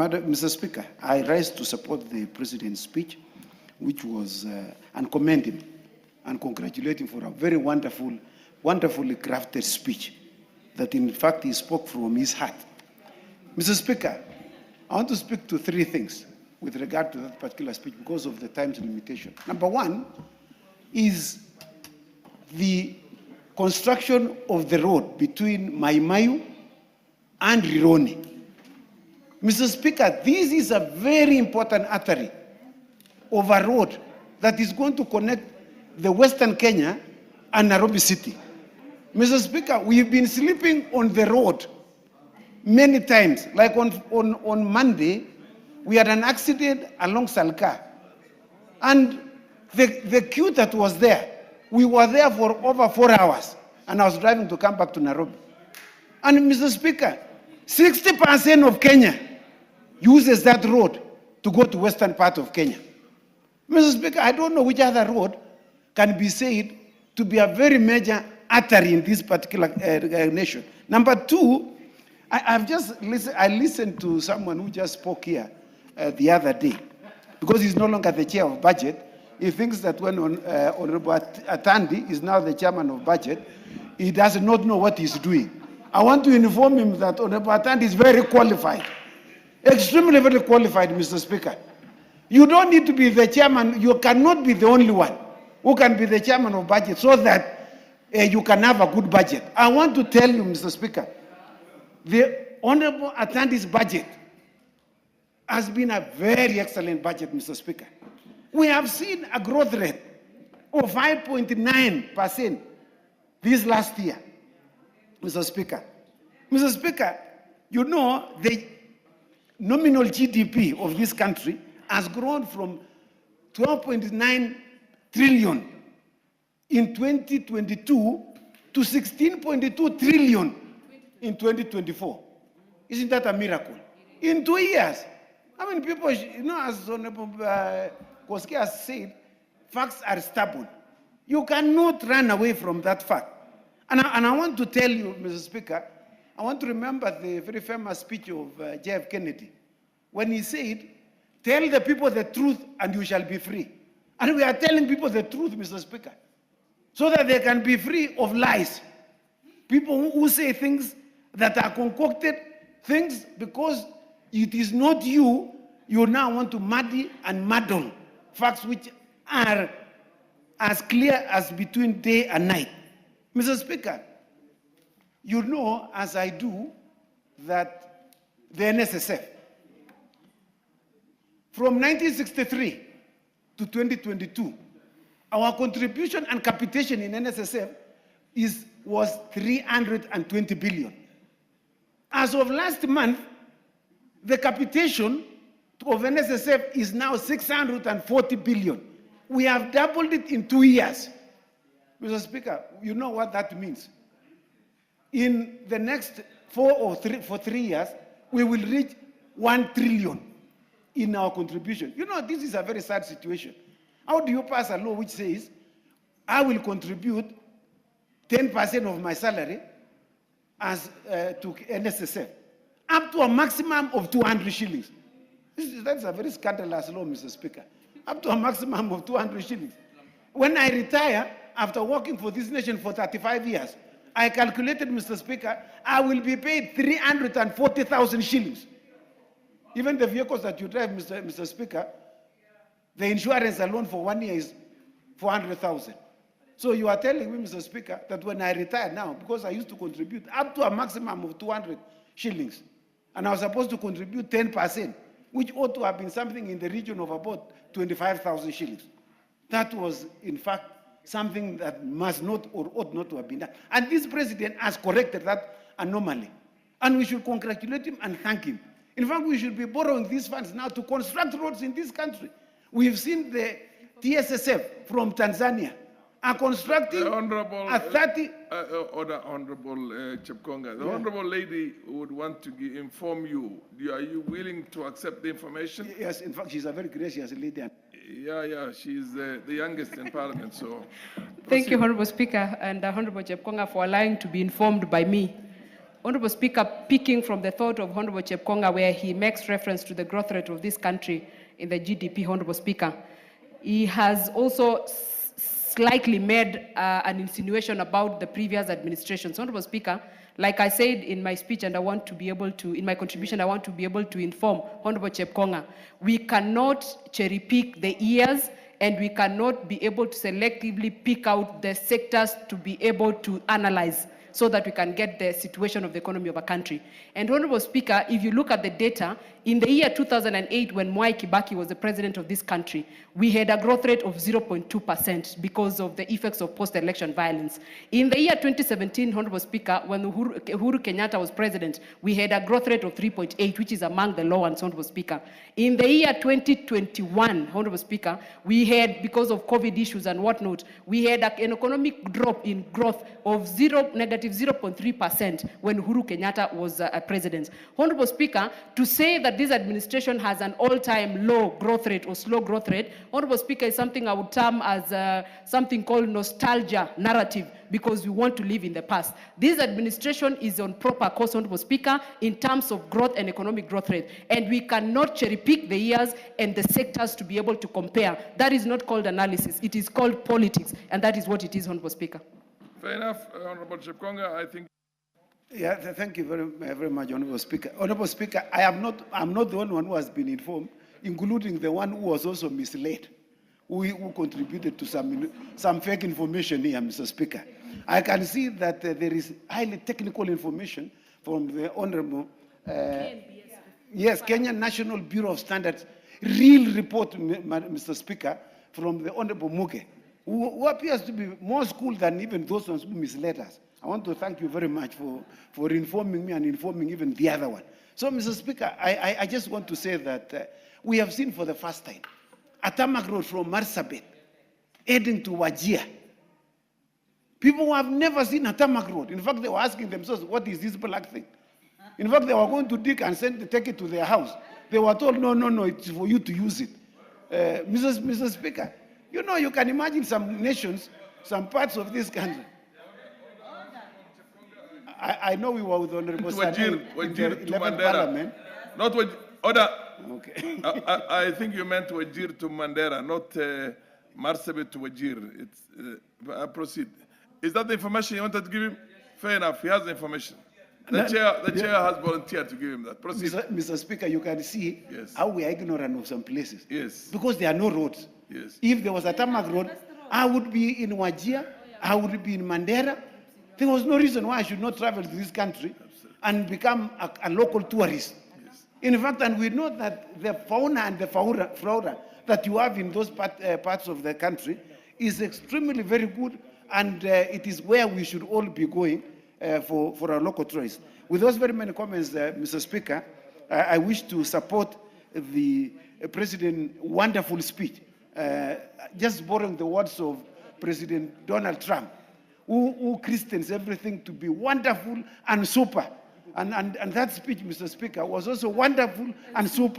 Mr. Speaker, I rise to support the President's speech, which was, and commend him and congratulate him for a very wonderfully crafted speech that in fact he spoke from his heart. Mr. Speaker, I want to speak to three things with regard to that particular speech because of the time limitation. Number one is the construction of the road between Maimayu and Rironi. Mr. Speaker, this is a very important artery of a road that is going to connect the Western Kenya and Nairobi City. Mr. Speaker, we've been sleeping on the road many times. Like on Monday, we had an accident along Salka. And the queue that was there, we were there for over 4 hours. And I was driving to come back to Nairobi. And Mr. Speaker, 60% of Kenya uses that road to go to western part of Kenya. Mr. Speaker, I don't know which other road can be said to be a very major artery in this particular nation. Number two, I listened to someone who just spoke here the other day, because he's no longer the chair of budget. He thinks that when Honorable Atandi is now the chairman of budget, he does not know what he's doing. I want to inform him that Honorable Atandi is very qualified, extremely very qualified, Mr. Speaker. You don't need to be the chairman. You cannot be the only one who can be the chairman of budget so that you can have a good budget. I want to tell you, Mr. Speaker, the Honorable Atandi's budget has been a very excellent budget, Mr. Speaker. We have seen a growth rate of 5.9% this last year, Mr. Speaker. Mr. Speaker, you know the nominal GDP of this country has grown from 12.9 trillion in 2022 to 16.2 trillion in 2024. Isn't that a miracle? In 2 years. I mean, people, you know, as Honorable Koski has said, facts are stubborn. You cannot run away from that fact. And I want to tell you, Mr. Speaker, I want to remember the very famous speech of JF Kennedy, when he said, tell the people the truth and you shall be free. And we are telling people the truth, Mr. Speaker, so that they can be free of lies. People who say things that are concocted, things because it is not you, you now want to muddy and muddle facts which are as clear as between day and night. Mr. Speaker, you know, as I do, that the NSSF, from 1963 to 2022, our contribution and capitation in NSSF was 320 billion. As of last month, the capitation of NSSF is now 640 billion. We have doubled it in 2 years. Mr. Speaker, you know what that means. In the next 3 years, we will reach 1 trillion in our contribution. You know, this is a very sad situation. How do you pass a law which says, I will contribute 10% of my salary as to NSSF, up to a maximum of 200 shillings. That's a very scandalous law, Mr. Speaker. Up to a maximum of 200 shillings. When I retire, after working for this nation for 35 years, I calculated, Mr. Speaker, I will be paid 340,000 shillings. Even the vehicles that you drive, Mr. Speaker, the insurance alone for 1 year is 400,000. So you are telling me, Mr. Speaker, that when I retire now, because I used to contribute up to a maximum of 200 shillings, and I was supposed to contribute 10%, which ought to have been something in the region of about 25,000 shillings. That was, in fact, something that must not or ought not to have been done. And this president has corrected that anomaly. And we should congratulate him and thank him. In fact, we should be borrowing these funds now to construct roads in this country. We've seen the TSSF from Tanzania are constructing a 30... Honorable Chepkonga, the Honorable lady would want to inform you. Are you willing to accept the information? Yes, in fact, she's a very gracious lady. Yeah, she's the youngest in Parliament, so... Thank you, Honorable Speaker, and Honorable Chepkonga for allowing to be informed by me. Honorable Speaker, picking from the thought of Honorable Chepkonga, where he makes reference to the growth rate of this country in the GDP, Honorable Speaker, he has also slightly made an insinuation about the previous administration. So, Honorable Speaker, like I said in my speech, and I want to be able to, in my contribution, I want to be able to inform Honorable Chepkonga, we cannot cherry pick the years, and we cannot be able to selectively pick out the sectors to be able to analyze so that we can get the situation of the economy of a country. And Honorable Speaker, if you look at the data, in the year 2008, when Mwai Kibaki was the president of this country, we had a growth rate of 0.2% because of the effects of post-election violence. In the year 2017, Honorable Speaker, when Uhuru Kenyatta was president, we had a growth rate of 3.8, which is among the low ones, Honorable Speaker. In the year 2021, Honorable Speaker, we had, because of COVID issues and whatnot, we had an economic drop in growth of negative 0.3% when Uhuru Kenyatta was president. Honorable Speaker, to say that this administration has an all-time low growth rate or slow growth rate, Honorable Speaker, is something I would term as something called nostalgia narrative, because we want to live in the past. This administration is on proper course, Honorable Speaker, in terms of growth and economic growth rate. And we cannot cherry pick the years and the sectors to be able to compare. That is not called analysis. It is called politics. And that is what it is, Honorable Speaker. Fair enough, Honorable Chepkonga. I think. Yeah, thank you very much, Honorable Speaker. Honorable Speaker, I'm not the only one who has been informed, including the one who was also misled, who contributed to some fake information here, Mr. Speaker. I can see that there is highly technical information from the Honorable, Kenya National Bureau of Standards, real report, Mr. Speaker, from the Honorable Muge, who appears to be more schooled than even those ones who misled us. I want to thank you very much for informing me and informing even the other one. So, Mr. Speaker, I just want to say that we have seen for the first time a tarmac road from Marsabit heading to Wajir. People who have never seen a tarmac road. In fact, they were asking themselves, what is this black thing? In fact, they were going to dig and take it to their house. They were told, no, it's for you to use it. Mr. Speaker, you know, you can imagine some nations, some parts of this country. I know we were with Honorable Wajir to Mandera. Parliament. Not Wajir. Order. Okay. I think you meant Wajir to Mandera, not Marsabit to Wajir. Proceed. Is that the information you wanted to give him? Fair enough. He has the information. The chair has volunteered to give him that. Proceed. Mr. Speaker, you can see how we are ignorant of some places. Yes. Because there are no roads. Yes. If there was a tarmac road, I would be in Wajir, I would be in Mandera. There was no reason why I should not travel to this country and become a local tourist. Yes. In fact, and we know that the fauna and the flora that you have in those parts of the country is extremely very good, and it is where we should all be going for our local tourists. With those very many comments, Mr. Speaker, I wish to support the President's wonderful speech, just borrowing the words of President Donald Trump, who christens everything to be wonderful and super. And that speech, Mr. Speaker, was also wonderful and super.